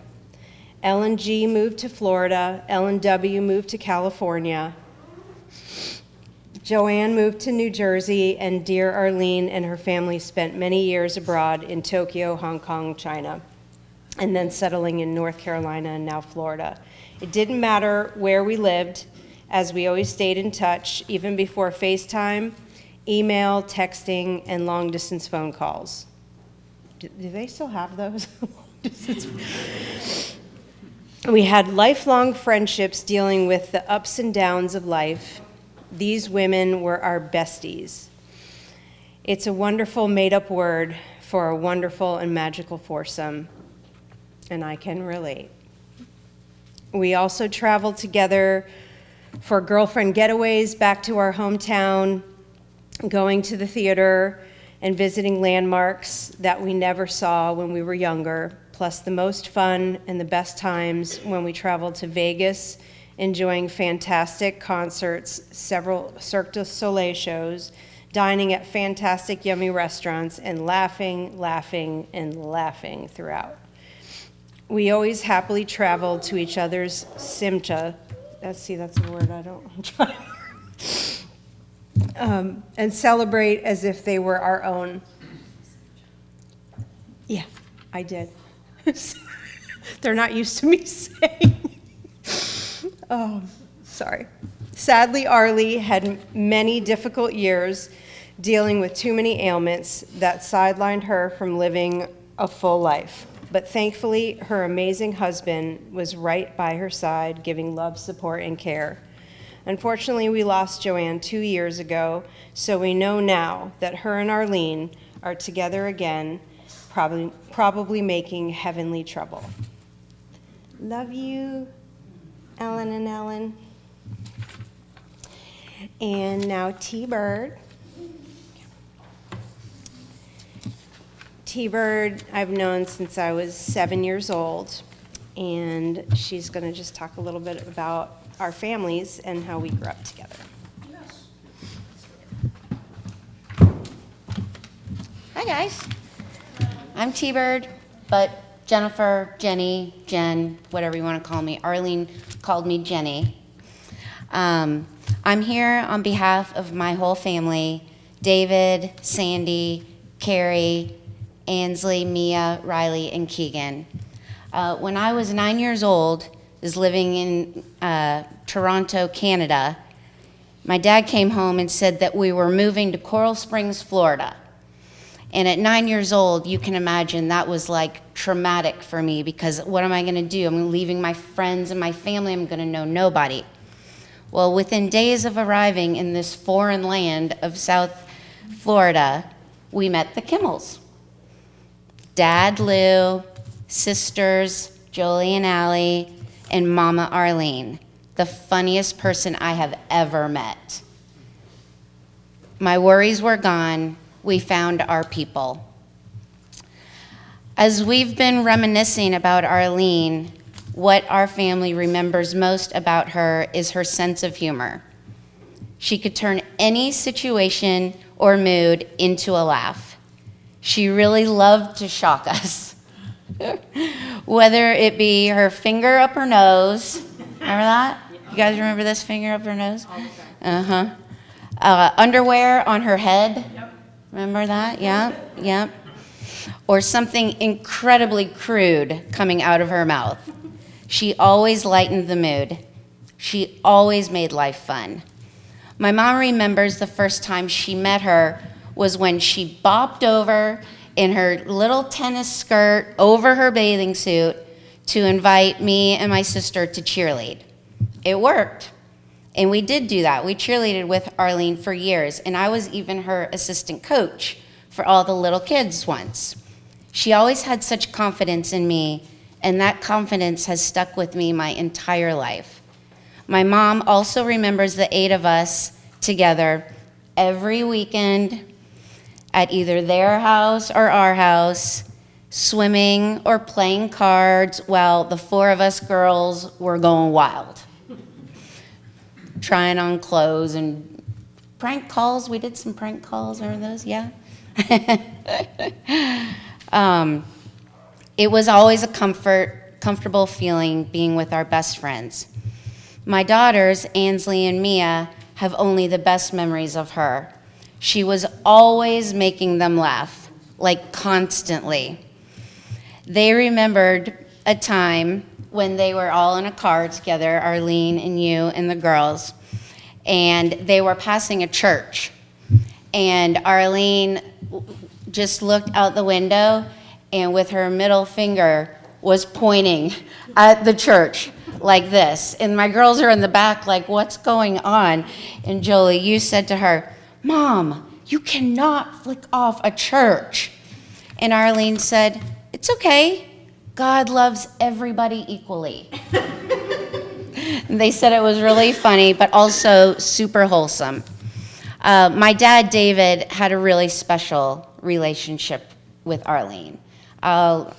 Ellen G. moved to Florida, Ellen W. moved to California, Joanne moved to New Jersey, and dear Arlene and her family spent many years abroad in Tokyo, Hong Kong, China, and then settling in North Carolina and now Florida. It didn't matter where we lived, as we always stayed in touch, even before FaceTime, email, texting, and long-distance phone calls. Do they still have those? We had lifelong friendships dealing with the ups and downs of life. These women were our besties. It's a wonderful made-up word for a wonderful and magical foursome, and I can relate. We also traveled together for girlfriend getaways back to our hometown, going to the theater and visiting landmarks that we never saw when we were younger, plus the most fun and the best times when we traveled to Vegas, enjoying fantastic concerts, several Cirque du Soleil shows, dining at fantastic, yummy restaurants, and laughing, laughing, and laughing throughout. We always happily traveled to each other's simcha. That's a word I don't, I'm trying. And celebrate as if they were our own. Yeah, I did. They're not used to me saying. Oh, sorry. Sadly, Arlie had many difficult years dealing with too many ailments that sidelined her from living a full life. But thankfully, her amazing husband was right by her side, giving love, support, and care. Unfortunately, we lost Joanne 2 years ago, so we know now that her and Arlene are together again, probably making heavenly trouble. Love you, Ellen and Ellen. And now T-Bird. T-Bird I've known since I was 7 years old, and she's going to just talk a little bit about our families and how we grew up together. Hi, guys. I'm T-Bird, but Jennifer, Jenny, Jen, whatever you want to call me. Arlene called me Jenny. I'm here on behalf of my whole family, David, Sandy, Carrie, Ansley, Mia, Riley, and Keegan. When I was 9 years old, was living in Toronto, Canada, my dad came home and said that we were moving to Coral Springs, Florida. And at 9 years old, you can imagine that was like traumatic for me, because what am I going to do? I'm leaving my friends and my family. I'm going to know nobody. Well, within days of arriving in this foreign land of South Florida, we met the Kimmels. Dad, Lou, sisters, Jolie and Allie, and Mama Arlene, the funniest person I have ever met. My worries were gone. We found our people. As we've been reminiscing about Arlene, what our family remembers most about her is her sense of humor. She could turn any situation or mood into a laugh. She really loved to shock us. Whether it be her finger up her nose, remember that? You guys remember this finger up her nose? Uh-huh. Underwear on her head. Remember that? Yeah. Or something incredibly crude coming out of her mouth. She always lightened the mood. She always made life fun. My mom remembers the first time she met her was when she bopped over in her little tennis skirt over her bathing suit to invite me and my sister to cheerlead. It worked. And we did do that. We cheerleaded with Arlene for years, and I was even her assistant coach for all the little kids once. She always had such confidence in me, and that confidence has stuck with me my entire life. My mom also remembers the 8 of us together every weekend at either their house or our house, swimming or playing cards while the 4 of us girls were going wild. Trying on clothes and prank calls. We did some prank calls, remember those? Yeah. It was always a comfortable feeling being with our best friends. My daughters, Ansley and Mia, have only the best memories of her. She was always making them laugh, like constantly. They remembered a time when they were all in a car together, Arlene and you and the girls, and they were passing a church. And Arlene just looked out the window and with her middle finger was pointing at the church like this. And my girls are in the back like, what's going on? And Jolie, you said to her, Mom, you cannot flick off a church. And Arlene said, it's okay. God loves everybody equally. They said it was really funny, but also super wholesome. My dad, David, had a really special relationship with Arlene. I'll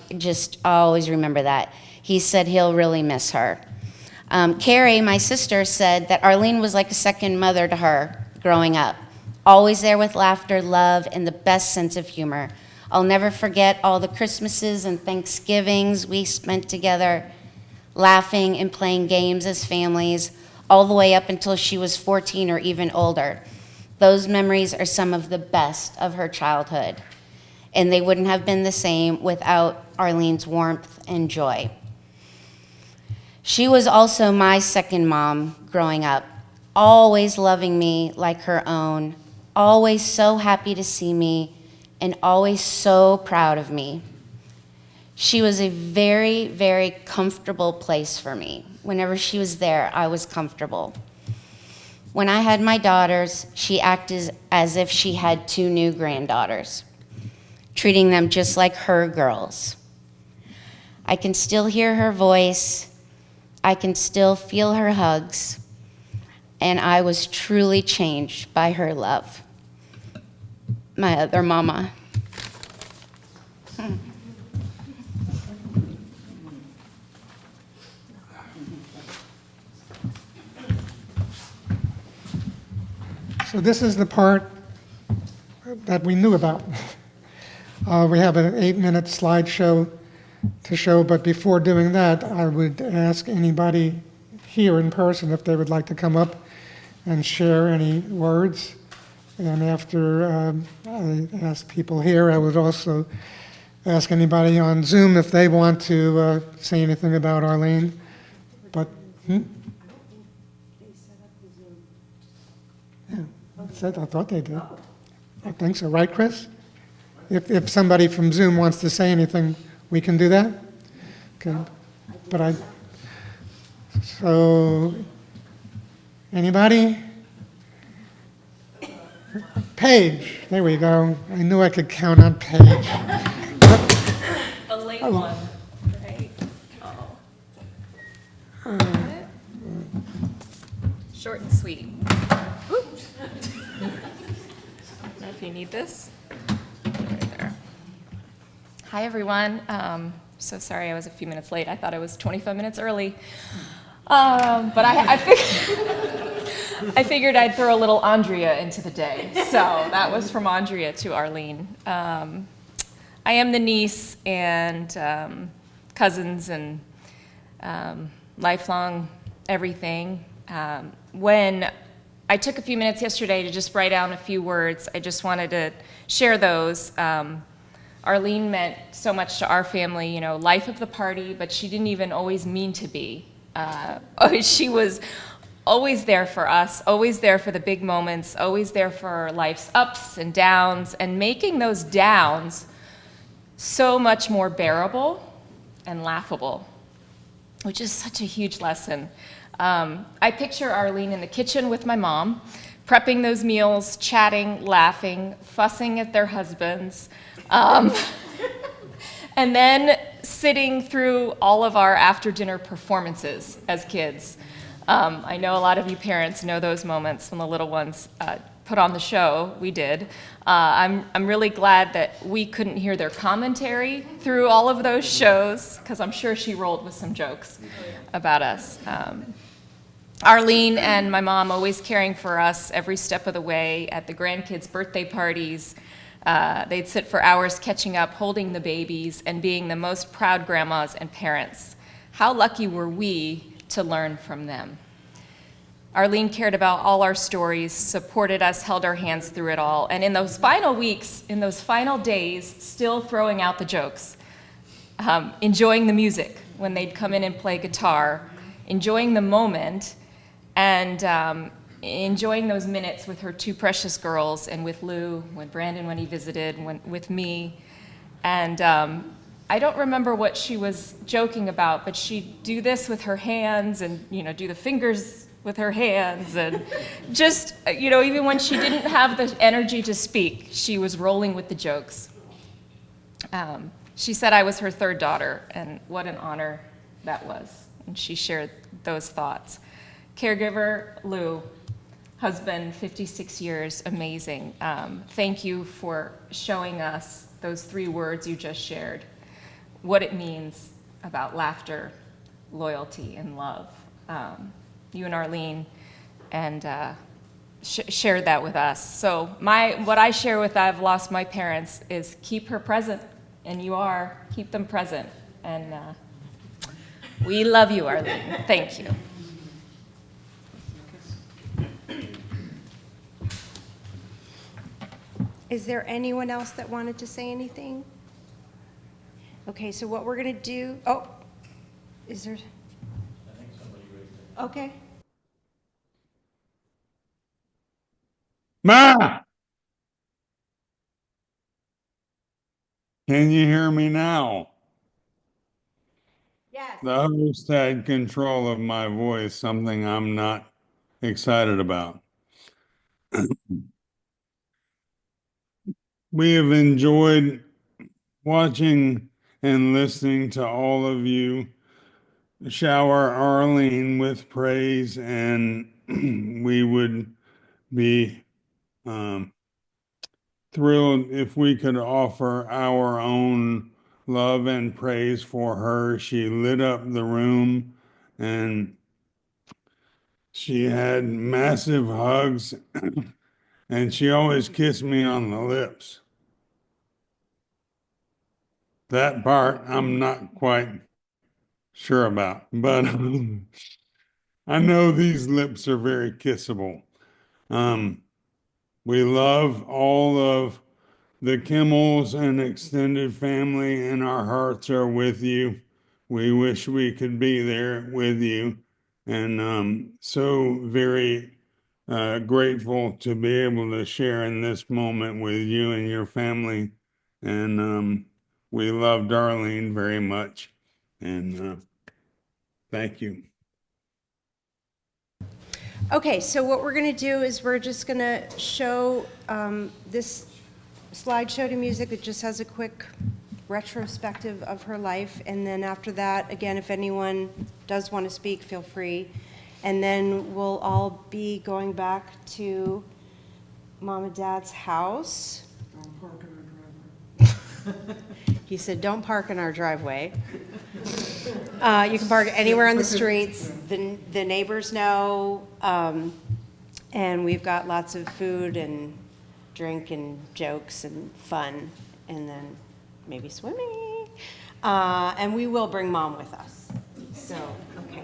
always remember that. He said he'll really miss her. Carrie, my sister, said that Arlene was like a second mother to her growing up. Always there with laughter, love, and the best sense of humor. I'll never forget all the Christmases and Thanksgivings we spent together, laughing and playing games as families, all the way up until she was 14 or even older. Those memories are some of the best of her childhood, and they wouldn't have been the same without Arlene's warmth and joy. She was also my second mom growing up, always loving me like her own, always so happy to see me, and always so proud of me. She was a very, very comfortable place for me. Whenever she was there, I was comfortable. When I had my daughters, she acted as if she had 2 new granddaughters. treating them just like her girls. I can still hear her voice. I can still feel her hugs. And I was truly changed by her love. My other mama. So this is the part that we knew about. We have an 8-minute slideshow to show, but before doing that, I would ask anybody here in person if they would like to come up and share any words. And after I ask people here, I would also ask anybody on Zoom if they want to say anything about Arlene. But, I thought they did. I think so, right, Chris? If somebody from Zoom wants to say anything, we can do that? Okay. But so, anybody? Paige, there we go. I knew I could count on Paige. The late one, right? Oh. Short and sweet. Oop. I don't know if you need this. Right there. Hi, everyone. So sorry I was a few minutes late. I thought I was 25 minutes early. But I figured I'd throw a little Andrea into the day. So that was from Andrea to Arlene. I am the niece and cousins and lifelong everything. When I took a few minutes yesterday to just write down a few words, I just wanted to share those. Arlene meant so much to our family, you know, life of the party, but she didn't even always mean to be. She was always there for us, always there for the big moments, always there for life's ups and downs, and making those downs so much more bearable and laughable, which is such a huge lesson. I picture Arlene in the kitchen with my mom, prepping those meals, chatting, laughing, fussing at their husbands, and then sitting through all of our after-dinner performances as kids. I know a lot of you parents know those moments when the little ones put on the show. We did. I'm really glad that we couldn't hear their commentary through all of those shows, because I'm sure she rolled with some jokes about us. Arlene and my mom always caring for us every step of the way at the grandkids' birthday parties. They'd sit for hours catching up, holding the babies, and being the most proud grandmas and parents. How lucky were we to learn from them? Arlene cared about all our stories, supported us, held our hands through it all, and in those final weeks, in those final days, still throwing out the jokes, enjoying the music when they'd come in and play guitar, enjoying the moment, and enjoying those minutes with her two precious girls and with Lou, Brandon when he visited, with me. And I don't remember what she was joking about, but she'd do this with her hands and, you know, do the fingers with her hands. And just, you know, even when she didn't have the energy to speak, she was rolling with the jokes. She said I was her third daughter, and what an honor that was. And she shared those thoughts. Caregiver, Lou. Husband, 56 years, amazing. Thank you for showing us those 3 words you just shared, what it means about laughter, loyalty, and love. You and Arlene and shared that with us. So what I share with I've lost my parents is keep her present, and you are, keep them present. And we love you, Arlene. Thank you. Is there anyone else that wanted to say anything? Okay, so what we're going to do, is there? I think somebody raised it. Okay. Ma! Can you hear me now? Yes. The host had control of my voice, something I'm not excited about. We have enjoyed watching and listening to all of you shower Arlene with praise, and we would be um, thrilled if we could offer our own love and praise for her. She lit up the room, and she had massive hugs, and she always kissed me on the lips. That part I'm not quite sure about, but I know these lips are very kissable. Um, we love all of the Kimmels and extended family, and our hearts are with you. We wish we could be there with you, and so very grateful to be able to share in this moment with you and your family. And we love Darlene very much, and thank you. Okay, so what we're going to do is we're just going to show this slideshow to music that just has a quick retrospective of her life. And then after that, again, if anyone does want to speak, feel free. And then we'll all be going back to Mom and Dad's house. Don't park in our driveway. He said, don't park in our driveway. You can park anywhere on the streets. The neighbors know. And we've got lots of food and drink and jokes and fun. And then maybe swimming. And we will bring Mom with us. So, okay.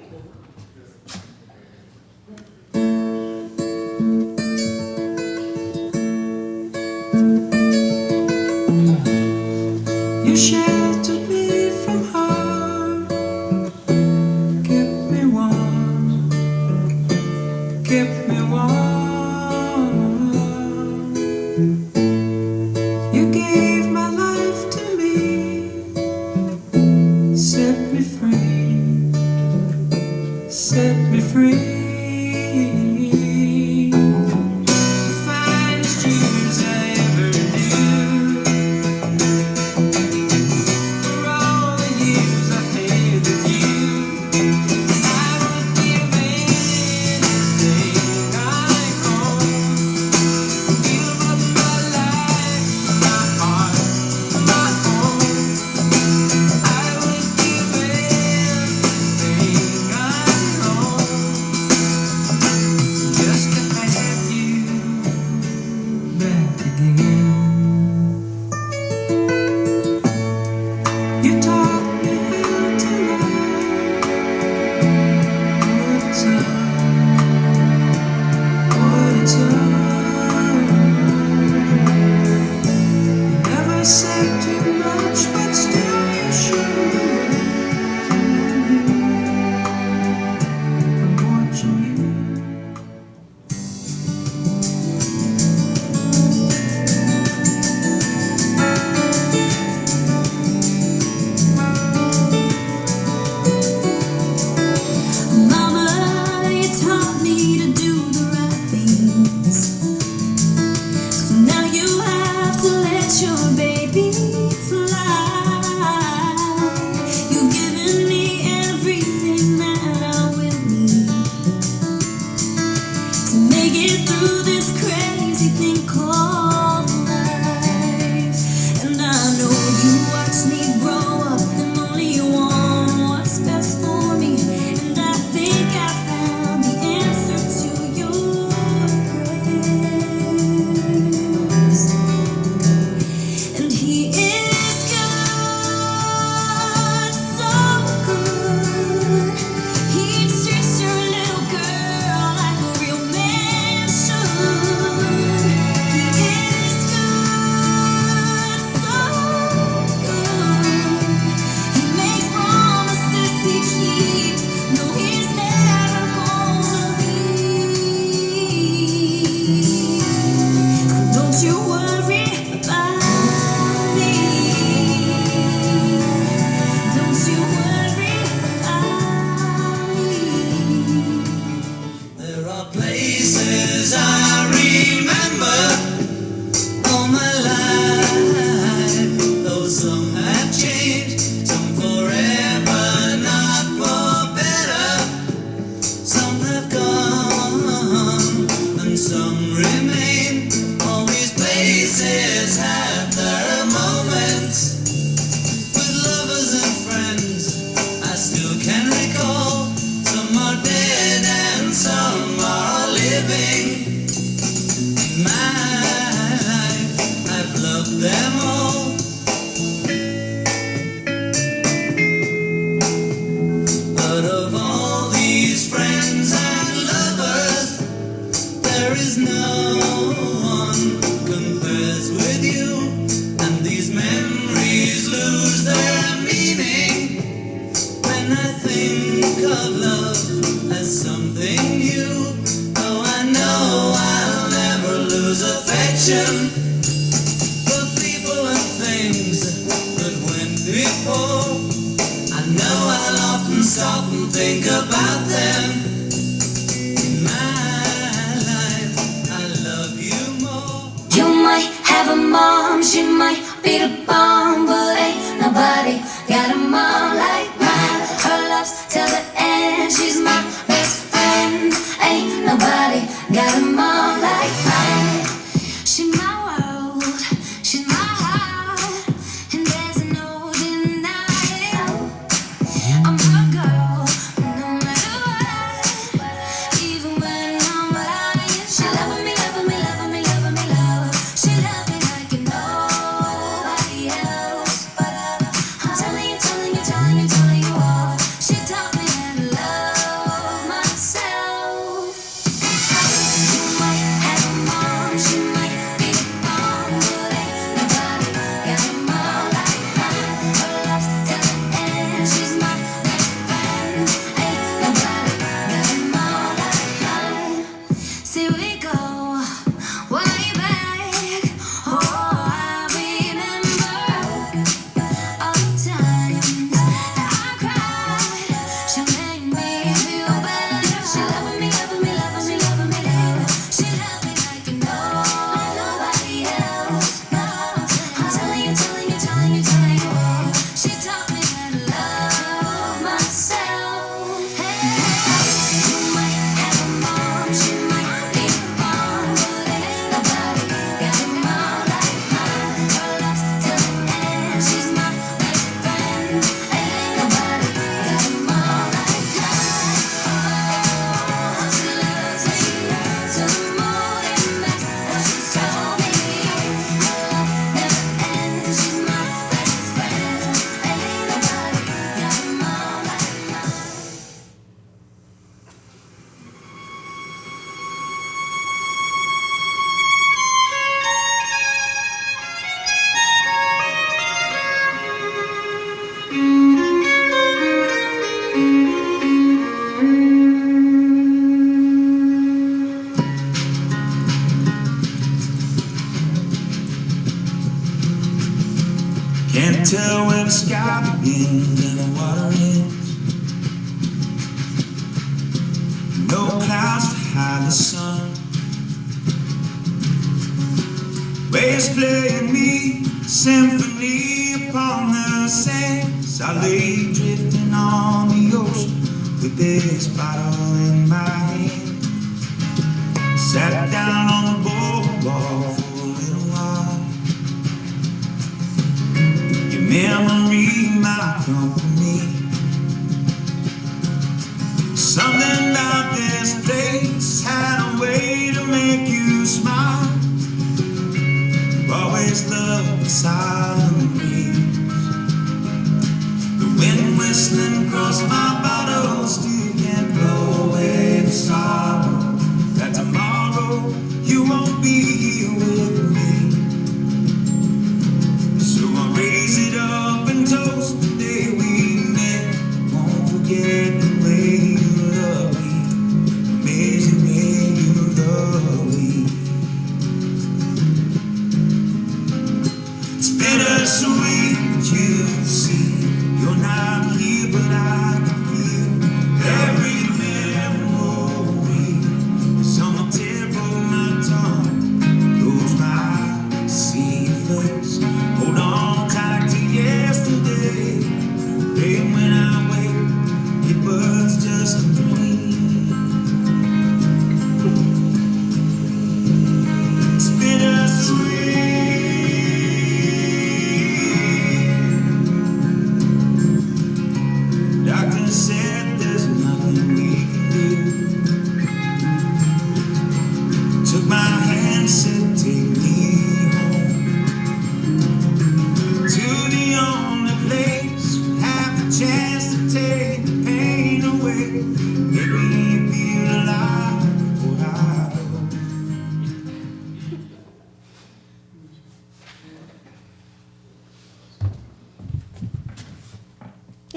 You sheltered me from harm, kept me warm, kept me warm. You gave my life to me, set me free, set me free. The finest years I ever knew. For all the years I had with you, I would give anything I own. Give up my life, my heart, my home. I would give everything I own just to have you back again. You taught me how to love what it's what it's You never said too much, but still you showed the way from watching you. my life, I've loved them all. But of all these friends and lovers, there is no one compares with you. And these memories lose their meaning when I think of love as something new. Oh, I know I'll never lose affection for people and things that went before. I know I'll often stop and think about them. In my life, I love you more. You might have a mom, she might be the bomb, but ain't nobody got a mom like mine. Her love's till the end, she's my best friend. Ain't nobody got a mom like mine. She's my world, she's my heart, and there's no denying I'm her girl, no matter what. Even when I'm lying, she loving me, loving me, loving me, loving me, love. She loves me like nobody else. I'm telling you, telling you, telling you, telling you all. She taught me how to love myself. You might have a mom, she might be a bomb, but ain't nobody got a mom like mine. Her love's till the end, she's my best friend. Ain't nobody got a mom like mine. See, we go way back. Oh, I remember all the times that I cried. She made me feel better. She loving me, loving me, loving me, loving me, love. She loved me like nobody else. I'm telling you, telling you, telling you, telling you all. She taught me how to love myself. Hey, you might have a mom, she might be a bomb, but ain't nobody got a mom like mine. Her love's till the end, she's my best friend. Ain't nobody got a mom like mine. She loves me to the moon and back. What she told me, her love never ends. She's my best friend. Ain't nobody got a mom like mine. Can't tell where the sky begins and the water ends. No clouds to hide the sun. Waves playing me a symphony upon the sands. I lay drifting on the ocean with this bottle in my hand. Sat down on the boardwalk for a little while. Your memory, my company. Something about this place had a way to make you smile. You've always loved the silent breeze. The wind whistling across my bottle still can't blow away the sorrow that tomorrow you won't be here with me. So I raise it up and toast the day we met. Won't forget the way you love me, amazing way you love me. It's bittersweet.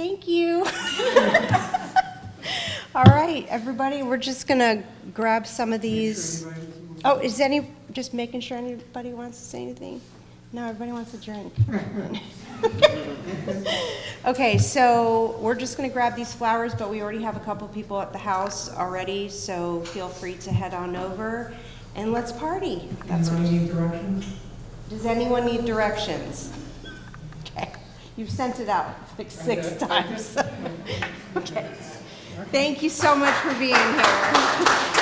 Thank you. All right, everybody, we're just gonna grab some of these. Oh, just making sure anybody wants to say anything? No, everybody wants a drink. Okay, so we're just gonna grab these flowers, but we already have a couple people at the house already, so feel free to head on over and let's party. That's what. Need directions? Does anyone need directions? Okay, you've sent it out like 6 times. Okay. Thank you so much for being here.